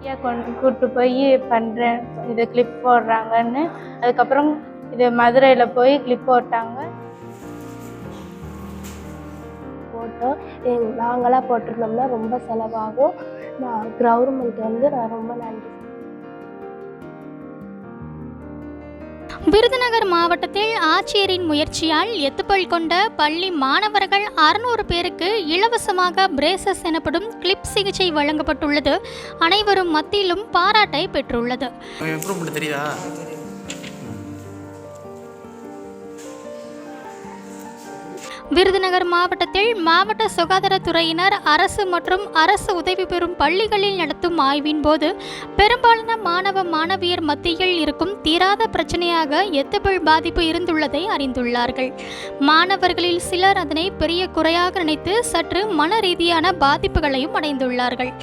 கூப்பிட்டு போய் பண்ணுறேன், இது கிளிப் போடுறாங்கன்னு. அதுக்கப்புறம் இது மதுரையில் போய் கிளிப் போட்டாங்க. போட்டோம் நாங்களாக போட்டிருந்தோம்னா ரொம்ப செலவாகும். நான் கவர்மெண்ட் நான் ரொம்ப நன்றி. விருதுநகர் மாவட்டத்தில் ஆட்சியரின் முயற்சியால் எத்துப்பல் கொண்ட பள்ளி மாணவர்கள் 600 பேருக்கு இலவசமாக பிரேசஸ் எனப்படும் கிளிப் சிகிச்சை வழங்கப்பட்டுள்ளது அனைவரும் மத்தியிலும் பாராட்டை பெற்றுள்ளது. விருதுநகர் மாவட்டத்தில் மாவட்ட சுகாதாரத்துறையினர் அரசு மற்றும் அரசு உதவி பெறும் பள்ளிகளில் நடத்தும் ஆய்வின் போது பெரும்பாலான மாணவ மாணவியர் மத்தியில் இருக்கும் தீராத பிரச்சனையாக எத்துப்பல் பாதிப்பு இருந்துள்ளதை அறிந்துள்ளார்கள். மாணவர்களில் சிலர் அதனை பெரிய குறையாக நினைத்து சற்று மன ரீதியான பாதிப்புகளையும் அடைந்துள்ளார்கள்.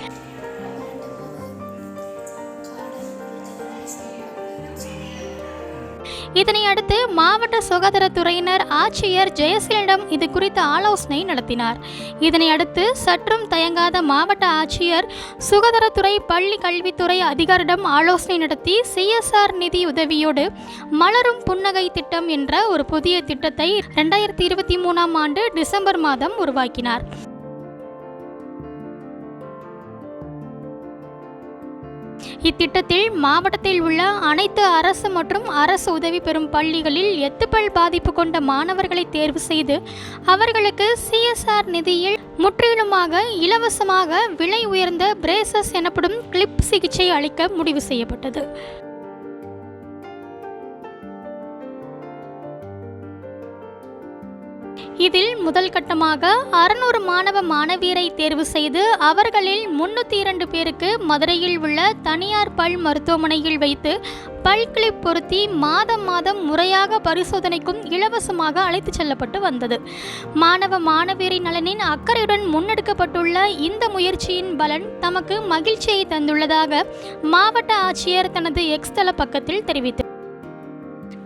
இதனை அடுத்து மாவட்ட சுகாதாரத்துறையினர் ஆட்சியர் ஜெயசீலனிடம் இது குறித்த ஆலோசனை நடத்தினார். இதனை அடுத்து சற்றும் தயங்காத மாவட்ட ஆட்சியர் சுகாதாரத்துறை பள்ளி கல்வித்துறை அதிகாரிடம் ஆலோசனை நடத்தி CSR நிதி உதவியோடு மலரும் புன்னகை திட்டம் என்ற ஒரு புதிய திட்டத்தை 2023ஆம் ஆண்டு டிசம்பர் மாதம் உருவாக்கினார். இத்திட்டத்தில் மாவட்டத்தில் உள்ள அனைத்து அரசு மற்றும் அரசு உதவி பெறும் பள்ளிகளில் எத்துப்பல் பாதிப்பு கொண்ட மாணவர்களை தேர்வு செய்து அவர்களுக்கு CSR நிதியில் முற்றிலுமாக இலவசமாக விலை உயர்ந்த பிரேசஸ் எனப்படும் கிளிப் சிகிச்சை அளிக்க முடிவு செய்யப்பட்டது. இதில் முதல் கட்டமாக 600 மாணவ மாணவியரை தேர்வு செய்து அவர்களில் 302 பேருக்கு மதுரையில் உள்ள தனியார் பல் மருத்துவமனையில் வைத்து பல் கிளிப் பொருத்தி மாதம் முறையாக பரிசோதனைக்கும் இலவசமாக அழைத்து செல்லப்பட்டு வந்தது. மாணவ மாணவியரின் நலனின் அக்கறையுடன் முன்னெடுக்கப்பட்டுள்ள இந்த முயற்சியின் பலன் தமக்கு மகிழ்ச்சியை தந்துள்ளதாக மாவட்ட ஆட்சியர் தனது எக்ஸ் தள பக்கத்தில் தெரிவித்தார்.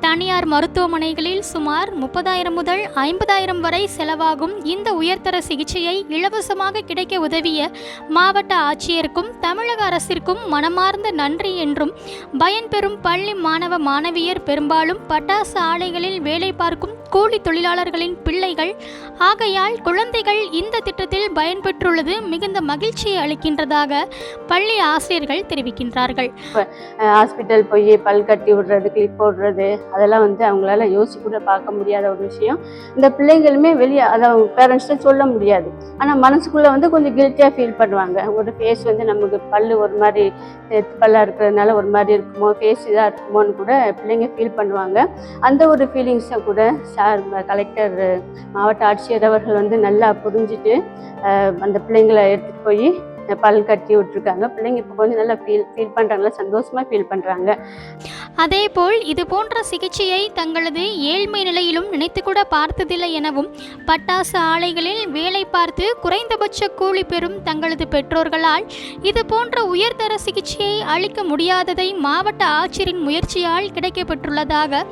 தனியார் மருத்துவமனைகளில் சுமார் 30,000 முதல் 50,000 வரை செலவாகும் இந்த உயர்தர சிகிச்சையை இலவசமாக கிடைக்க உதவிய மாவட்ட ஆட்சியருக்கும் தமிழக அரசிற்கும் மனமார்ந்த நன்றி என்றும், பயன்பெறும் பள்ளி மாணவ மாணவியர் பெரும்பாலும் பட்டாசு ஆலைகளில் வேலை பார்க்கும் கூலி தொழிலாளர்களின் பிள்ளைகள் ஆகையால் குழந்தைகள் இந்த திட்டத்தில் பயன்பெற்றுள்ளது மிகுந்த மகிழ்ச்சியை அளிக்கின்றதாக பள்ளி ஆசிரியர்கள் தெரிவிக்கின்றார்கள். ஹாஸ்பிட்டல் போய் பல் கட்டி விடுறது, கிளிப் போடுறது, அதெல்லாம் அவங்களால யோசிச்சு கூட பார்க்க முடியாத ஒரு விஷயம். இந்த பிள்ளைங்களுமே வெளியே அதை அவங்க பேரண்ட்ஸ்ட சொல்ல முடியாது. ஆனால் மனசுக்குள்ளே கொஞ்சம் கில்ட்டியாக ஃபீல் பண்ணுவாங்க. ஒரு ஃபேஸ் நமக்கு பல்லு ஒரு மாதிரி பல்லாக இருக்கிறதுனால ஒரு மாதிரி இருக்குமோ, ஃபேஸ் இதாக இருக்குமோன்னு கூட பிள்ளைங்க ஃபீல் பண்ணுவாங்க. அந்த ஒரு ஃபீலிங்ஸை கூட சார் கலெக்டர் மாவட்ட ஆட்சியர் அவர்கள் நல்லா புரிஞ்சுட்டு அந்த பிள்ளைங்களை எடுத்துகிட்டு போய் பல் கட்டி விட்டுருக்காங்க. பிள்ளைங்க இப்போ கொஞ்சம் நல்லா ஃபீல் பண்ணுறாங்களா, சந்தோஷமாக ஃபீல் பண்ணுறாங்க. அதேபோல் இது போன்ற சிகிச்சையை தங்களது ஏழ்மை நிலையிலும் நினைத்து கூட பார்த்ததில்லை எனவும், பட்டாசு ஆலைகளில் வேலை பார்த்து குறைந்தபட்ச கூலி பெறும் தங்களது பெற்றோர்களால் இது போன்ற உயர்தர சிகிச்சையை அளிக்க முடியாததை மாவட்ட ஆட்சியரின் முயற்சியால் கிடைக்கப்பெற்றுள்ளதாக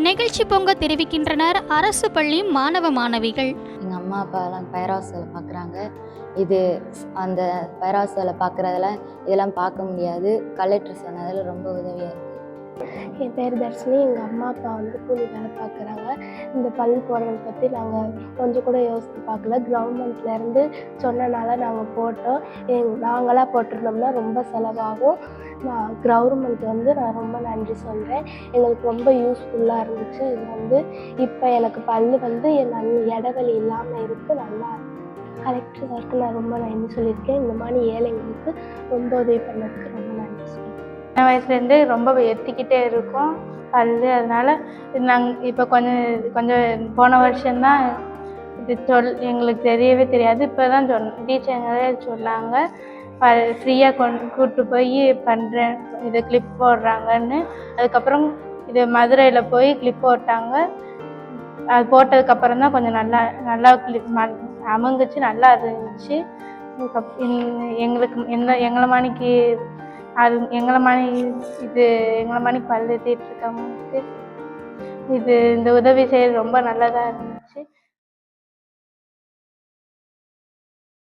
நெகிழ்ச்சி பொங்க தெரிவிக்கின்றனர் அரசு பள்ளி மாணவ மாணவிகள். எங்கள் அம்மா அப்பாலாம் பைராஸ் வேலை பார்க்குறாங்க. இது அந்த பைராஸ் வேலை பார்க்குறதுல இதெல்லாம் பார்க்க முடியாது. கலெக்டர் சொன்னதில் ரொம்ப உதவியாக இருக்குது. என் பேர் தர்ஷினி. எங்கள் அம்மா அப்பா கூலி வேலை பார்க்குறாங்க. இந்த பல் போடுறதை பற்றி நாங்கள் கொஞ்சம் கூட யோசித்து பார்க்கல. கவர்மெண்ட்லேருந்து சொன்னனால நாங்கள் போட்டோம். நாங்களாக போட்டிருந்தோம்னா ரொம்ப செலவாகும். நான் கவர்மெண்ட் நான் ரொம்ப நன்றி சொல்கிறேன். எங்களுக்கு ரொம்ப யூஸ்ஃபுல்லாக இருந்துச்சு. இது இப்போ எனக்கு பல் என் இடைவெளி இல்லாமல் இருக்குது, நல்லா இருக்குது. கலெக்டர் சாருக்கு நான் ரொம்ப நன்றி சொல்லியிருக்கேன். இந்த மாதிரி ஏழைங்களுக்கு ரொம்ப உதவி பண்ணதுக்கு ரொம்ப நன்றி சொல்லியிருக்கேன். சின்ன வயசுலேருந்து ரொம்ப எத்திக்கிட்டே இருக்கும் பல். அதனால் நாங்கள் இப்போ கொஞ்சம் போன வருஷம்தான் இது எங்களுக்கு தெரியவே தெரியாது. இப்போ தான் டீச்சருங்களே சொன்னாங்க, ஃப்ரீயாக கூப்பிட்டு போய் பண்ணுறேன், இது கிளிப் போடுறாங்கன்னு. அதுக்கப்புறம் இது மதுரையில் போய் கிளிப் போட்டாங்க. அது போட்டதுக்கப்புறம் தான் கொஞ்சம் நல்லா கிளிப் அமுங்குச்சு, நல்லா இருந்துச்சு. எங்களுக்கு எங்களை மணிக்கு எங்களை மணி பல் ஏற்றிட்டு இருக்கவங்களுக்கு இந்த உதவி செய்ய ரொம்ப நல்லதாக இருந்துச்சு.